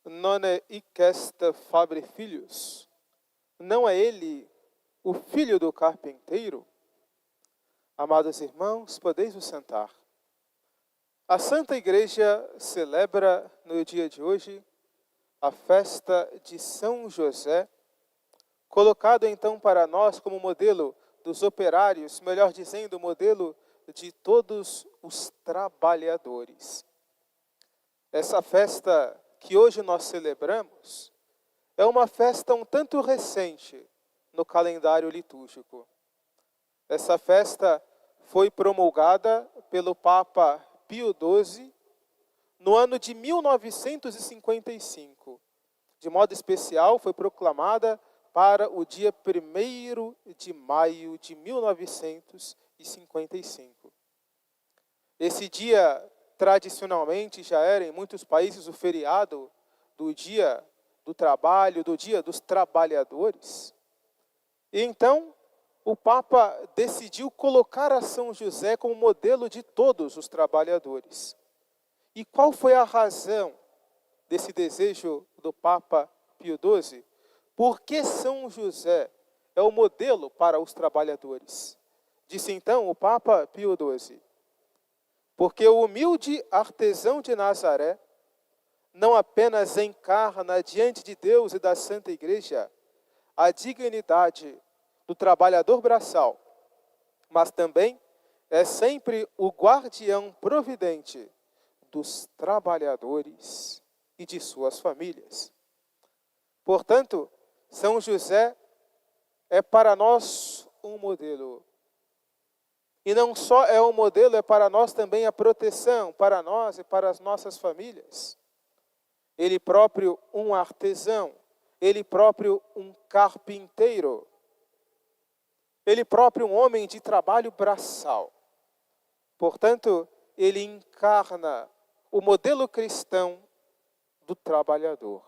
non hic est Fabre Filius? Não é ele o filho do carpinteiro? Amados irmãos, podeis vos sentar. A Santa Igreja celebra no dia de hoje a festa de São José, colocado então para nós como modelo dos operários, melhor dizendo, modelo de todos os trabalhadores. Essa festa que hoje nós celebramos é uma festa um tanto recente no calendário litúrgico. Essa festa foi promulgada pelo Papa Pio XII no ano de 1955. De modo especial, foi proclamada para o dia 1º de maio de 1955. Esse dia, tradicionalmente, já era em muitos países o feriado do dia do trabalho, do dia dos trabalhadores. E então, o Papa decidiu colocar a São José como modelo de todos os trabalhadores. E qual foi a razão desse desejo do Papa Pio XII? Por que São José é o modelo para os trabalhadores? Disse então o Papa Pio XII. Porque o humilde artesão de Nazaré não apenas encarna diante de Deus e da Santa Igreja a dignidade do trabalhador braçal, mas também é sempre o guardião providente dos trabalhadores e de suas famílias. Portanto, São José é para nós um modelo. E não só é um modelo, é para nós também a proteção, para nós e para as nossas famílias. Ele próprio um artesão, ele próprio um carpinteiro, ele próprio um homem de trabalho braçal. Portanto, ele encarna o modelo cristão do trabalhador.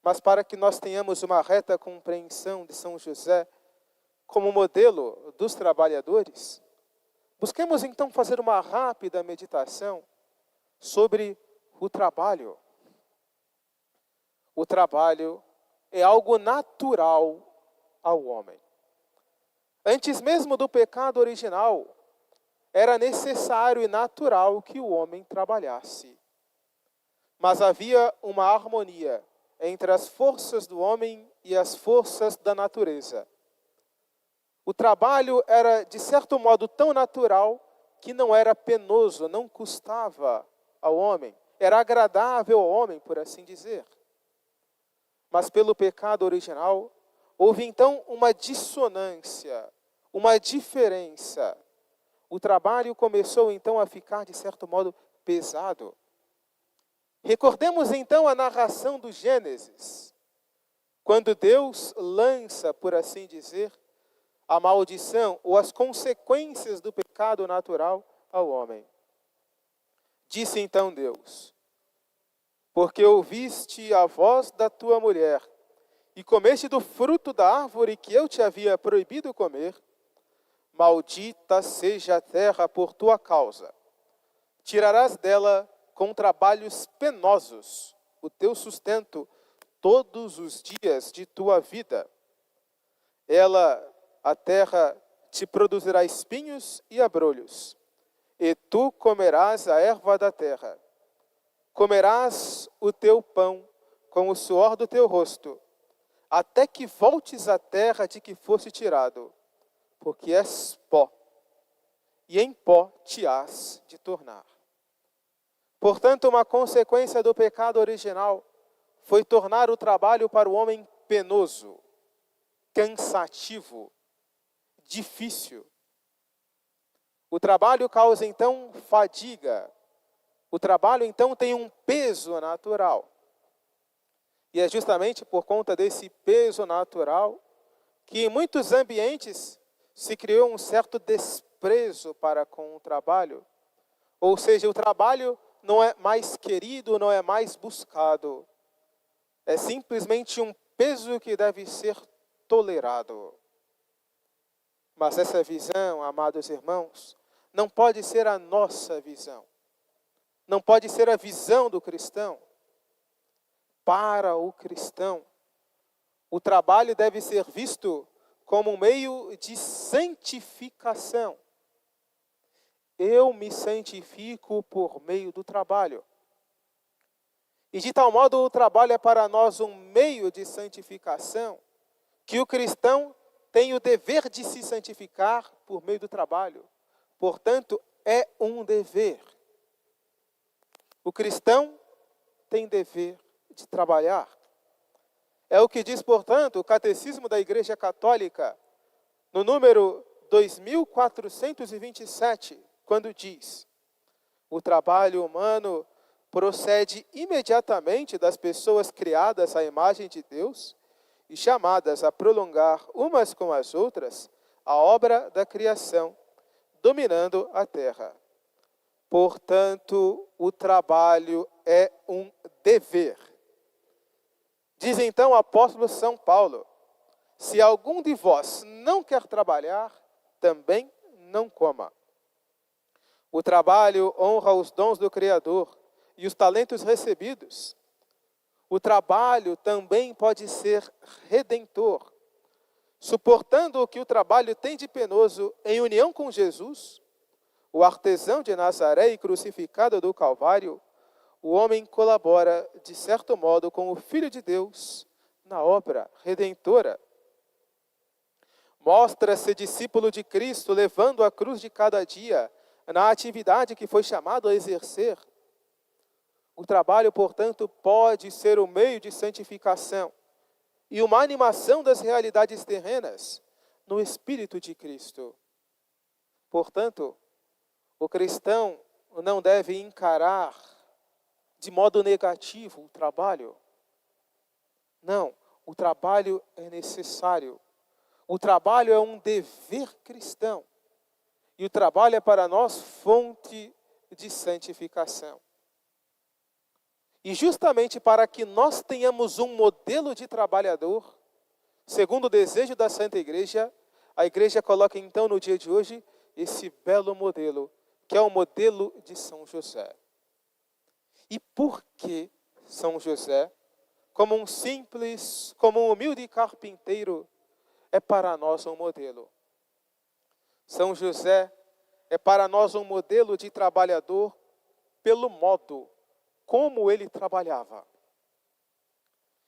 Mas para que nós tenhamos uma reta compreensão de São José como modelo dos trabalhadores, busquemos então fazer uma rápida meditação sobre o trabalho. O trabalho é algo natural ao homem. Antes mesmo do pecado original, era necessário e natural que o homem trabalhasse. Mas havia uma harmonia entre as forças do homem e as forças da natureza. O trabalho era, de certo modo, tão natural que não era penoso, não custava ao homem. Era agradável ao homem, por assim dizer. Mas pelo pecado original, houve então uma dissonância, uma diferença. O trabalho começou então a ficar, de certo modo, pesado. Recordemos então a narração do Gênesis, quando Deus lança, por assim dizer, a maldição ou as consequências do pecado natural ao homem. Disse então Deus: porque ouviste a voz da tua mulher e comeste do fruto da árvore que eu te havia proibido comer, maldita seja a terra por tua causa. Tirarás dela com trabalhos penosos o teu sustento todos os dias de tua vida. A terra, te produzirá espinhos e abrolhos, e tu comerás a erva da terra. Comerás o teu pão com o suor do teu rosto, até que voltes à terra de que foste tirado, porque és pó, e em pó te hás de tornar. Portanto, uma consequência do pecado original foi tornar o trabalho para o homem penoso, cansativo, difícil. O trabalho causa então fadiga. O trabalho então tem um peso natural. E é justamente por conta desse peso natural que em muitos ambientes se criou um certo desprezo para com o trabalho. Ou seja, o trabalho não é mais querido, não é mais buscado. É simplesmente um peso que deve ser tolerado. Mas essa visão, amados irmãos, não pode ser a nossa visão. Não pode ser a visão do cristão. para o cristão, o trabalho deve ser visto como um meio de santificação. Eu me santifico por meio do trabalho. E de tal modo o trabalho é para nós um meio de santificação, que o cristão tem o dever de se santificar por meio do trabalho. Portanto, é um dever. O cristão tem dever de trabalhar. É o que diz, portanto, o Catecismo da Igreja Católica, no número 2427, quando diz: o trabalho humano procede imediatamente das pessoas criadas à imagem de Deus e chamadas a prolongar umas com as outras a obra da criação, dominando a terra. Portanto, o trabalho é um dever. Diz então o apóstolo São Paulo: se algum de vós não quer trabalhar, também não coma. O trabalho honra os dons do Criador e os talentos recebidos. O trabalho também pode ser redentor. Suportando o que o trabalho tem de penoso em união com Jesus, o artesão de Nazaré e crucificado do Calvário, o homem colabora, de certo modo, com o Filho de Deus na obra redentora. Mostra-se discípulo de Cristo, levando a cruz de cada dia na atividade que foi chamado a exercer. O trabalho, portanto, pode ser o meio de santificação e uma animação das realidades terrenas no Espírito de Cristo. Portanto, o cristão não deve encarar de modo negativo o trabalho. Não, o trabalho é necessário. O trabalho é um dever cristão. E o trabalho é para nós fonte de santificação. E justamente para que nós tenhamos um modelo de trabalhador, segundo o desejo da Santa Igreja, a Igreja coloca então no dia de hoje esse belo modelo, que é o modelo de São José. E por que São José, como um humilde carpinteiro, é para nós um modelo? São José é para nós um modelo de trabalhador pelo modo como ele trabalhava.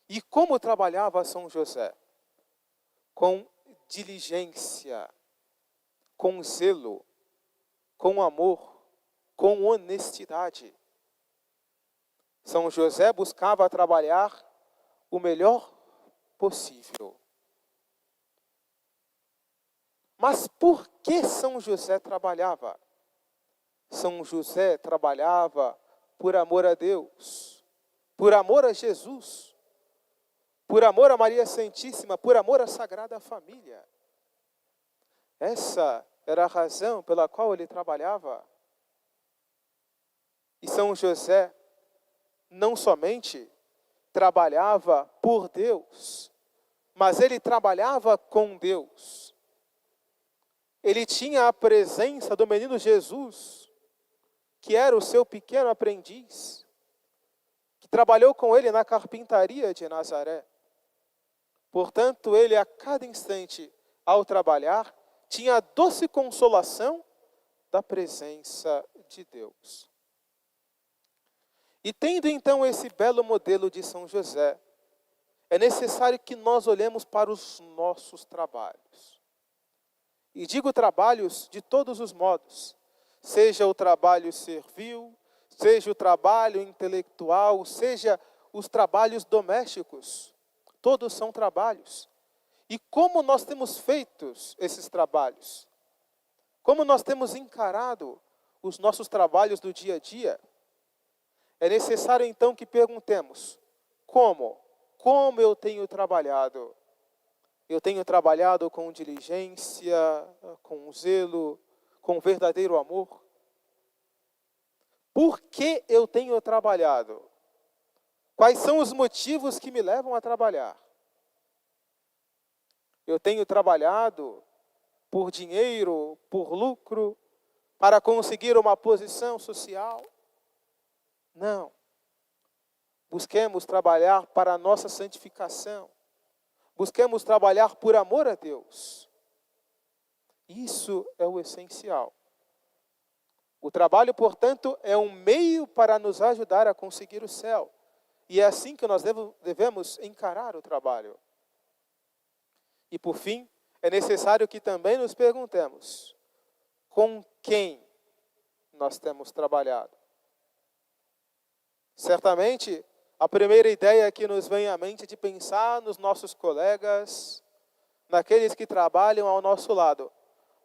E como trabalhava São José? Com diligência, com zelo, com amor, com honestidade. São José buscava trabalhar o melhor possível. Mas por que São José trabalhava? São José trabalhava por amor a Deus, por amor a Jesus, por amor a Maria Santíssima, por amor à Sagrada Família. Essa era a razão pela qual ele trabalhava. E São José não somente trabalhava por Deus, mas ele trabalhava com Deus. Ele tinha a presença do menino Jesus, que era o seu pequeno aprendiz, que trabalhou com ele na carpintaria de Nazaré. Portanto, ele a cada instante, ao trabalhar, tinha a doce consolação da presença de Deus. E tendo então esse belo modelo de São José, é necessário que nós olhemos para os nossos trabalhos. E digo trabalhos de todos os modos, seja o trabalho servil, seja o trabalho intelectual, seja os trabalhos domésticos, todos são trabalhos. E como nós temos feito esses trabalhos? Como nós temos encarado os nossos trabalhos do dia a dia? É necessário então que perguntemos, como? Como eu tenho trabalhado? Eu tenho trabalhado com diligência, com zelo, com verdadeiro amor? Por que eu tenho trabalhado? Quais são os motivos que me levam a trabalhar? Eu tenho trabalhado por dinheiro, por lucro, para conseguir uma posição social? Não. busquemos trabalhar para a nossa santificação. Busquemos trabalhar por amor a Deus. Isso é o essencial. O trabalho, portanto, é um meio para nos ajudar a conseguir o céu. E é assim que nós devemos encarar o trabalho. E por fim, é necessário que também nos perguntemos: com quem nós temos trabalhado? Certamente, a primeira ideia que nos vem à mente é de pensar nos nossos colegas, naqueles que trabalham ao nosso lado.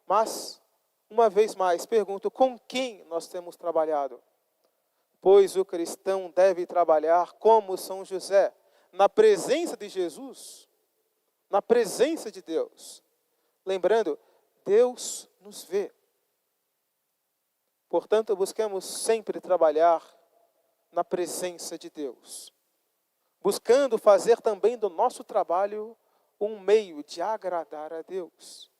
Mas, uma vez mais, pergunto: com quem nós temos trabalhado? Pois o cristão deve trabalhar como São José, na presença de Jesus, na presença de Deus. Lembrando, Deus nos vê. Portanto, busquemos sempre trabalhar na presença de Deus, buscando fazer também do nosso trabalho um meio de agradar a Deus.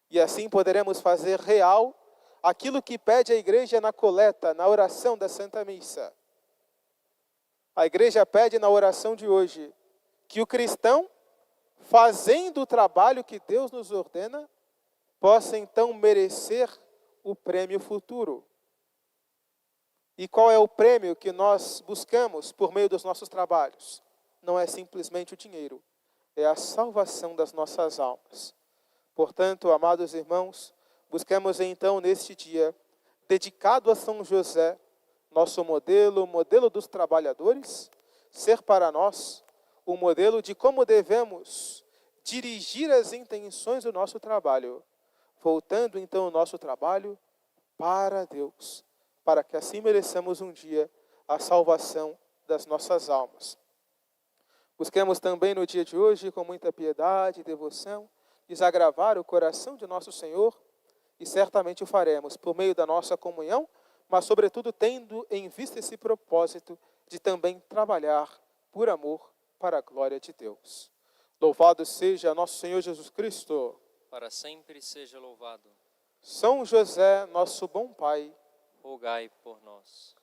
E assim poderemos fazer real aquilo que pede a igreja na coleta, na oração da Santa Missa. A igreja pede na oração de hoje que o cristão, fazendo o trabalho que Deus nos ordena, possa então merecer o prêmio futuro. E qual é o prêmio que nós buscamos por meio dos nossos trabalhos? Não é simplesmente o dinheiro, é a salvação das nossas almas. Portanto, amados irmãos, busquemos então neste dia, dedicado a São José, nosso modelo, o modelo dos trabalhadores, ser para nós o modelo de como devemos dirigir as intenções do nosso trabalho, voltando então o nosso trabalho para Deus, para que assim mereçamos um dia a salvação das nossas almas. Busquemos também no dia de hoje, com muita piedade e devoção, desagravar o coração de nosso Senhor, e certamente o faremos por meio da nossa comunhão, mas sobretudo tendo em vista esse propósito de também trabalhar por amor para a glória de Deus. Louvado seja nosso Senhor Jesus Cristo. Para sempre seja louvado. São José, nosso bom Pai, Rogai por nós.